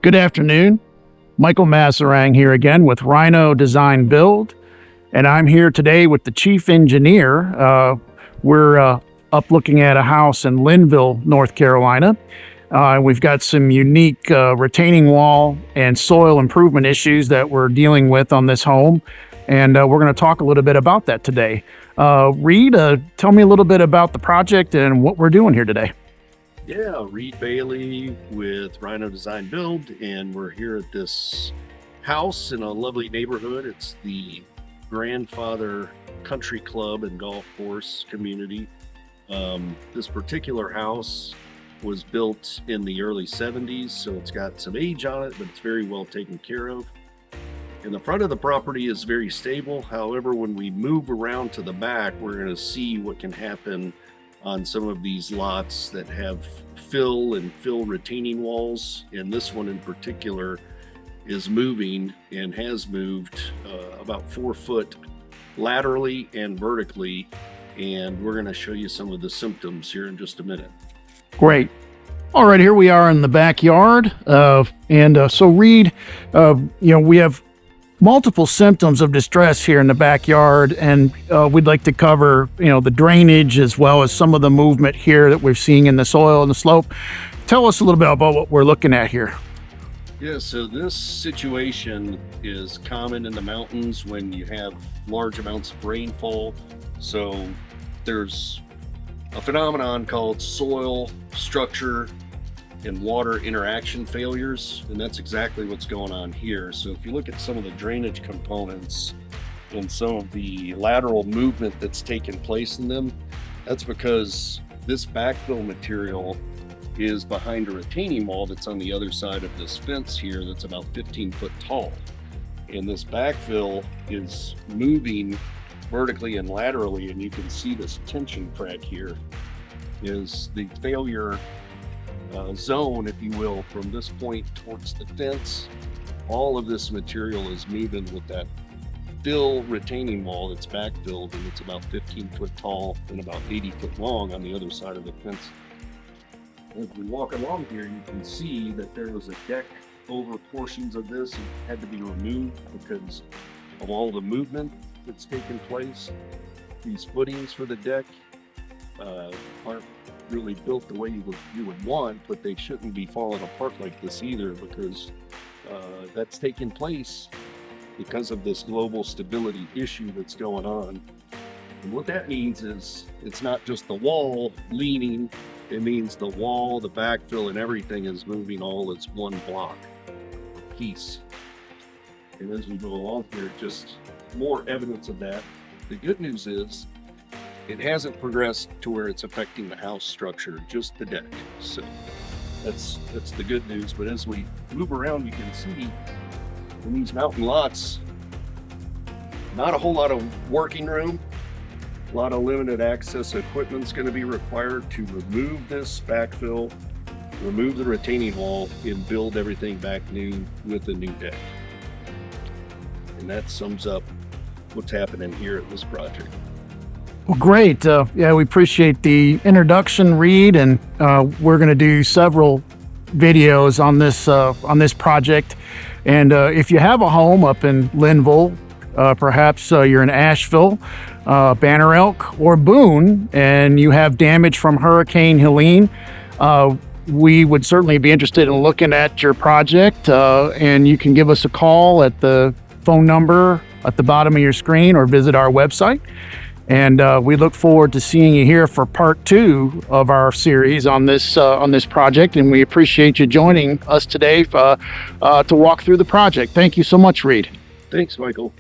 Good afternoon. Michael Masserang here again with Rhino Design Build, and I'm here today with the chief engineer. We're up looking at a house in Linville, North Carolina. We've got some unique retaining wall and soil improvement issues that we're dealing with on this home, and we're going to talk a little bit about that today. Reed, tell me a little bit about the project and what we're doing here today. Yeah, Reed Bailey with Rhino Design Build, and we're here at this house in a lovely neighborhood. It's the Grandfather Country Club and Golf Course community. This particular house was built in the early 70s, so it's got some age on it, but it's very well taken care of. And the front of the property is very stable. However, when we move around to the back, we're going to see what can happen on some of these lots that have fill retaining walls, and this one in particular is moving and has moved about 4 foot laterally and vertically, and we're going to show you some of the symptoms here in just a minute. Great. All right, here we are in the backyard, so Reed, we have multiple symptoms of distress here in the backyard, and we'd like to cover, the drainage as well as some of the movement here that we're seeing in the soil and the slope. Tell us a little bit about what we're looking at here. Yeah, so this situation is common in the mountains when you have large amounts of rainfall. So there's a phenomenon called soil structure and water interaction failures, and that's exactly what's going on here. So if you look at some of the drainage components and some of the lateral movement that's taken place in them, that's because this backfill material is behind a retaining wall that's on the other side of this fence here that's about 15 foot tall. And this backfill is moving vertically and laterally, and you can see this tension crack here is the failure zone, if you will, from this point towards the fence. All of this material is moving with that fill retaining wall that's backfilled, and it's about 15 foot tall and about 80 foot long on the other side of the fence. As we walk along here, you can see that there was a deck over portions of this and had to be removed because of all the movement that's taken place. These footings for the deck aren't really built the way you would want, but they shouldn't be falling apart like this either, because that's taking place because of this global stability issue that's going on. And what that means is it's not just the wall leaning, it means the wall, the backfill, and everything is moving all as one block piece. And as we go along here, just more evidence of that. The good news is it hasn't progressed to where it's affecting the house structure, just the deck. So that's the good news. But as we move around, you can see in these mountain lots, not a whole lot of working room, a lot of limited access equipment's going to be required to remove this backfill, remove the retaining wall, and build everything back new with a new deck. And that sums up what's happening here at this project. Well, great. Yeah, we appreciate the introduction, Reed, and we're going to do several videos on this project. And if you have a home up in Linville, perhaps you're in Asheville, Banner Elk, or Boone, and you have damage from Hurricane Helene, we would certainly be interested in looking at your project, and you can give us a call at the phone number at the bottom of your screen or visit our website. And we look forward to seeing you here for part 2 of our series on this project. And we appreciate you joining us today to walk through the project. Thank you so much, Reed. Thanks, Michael.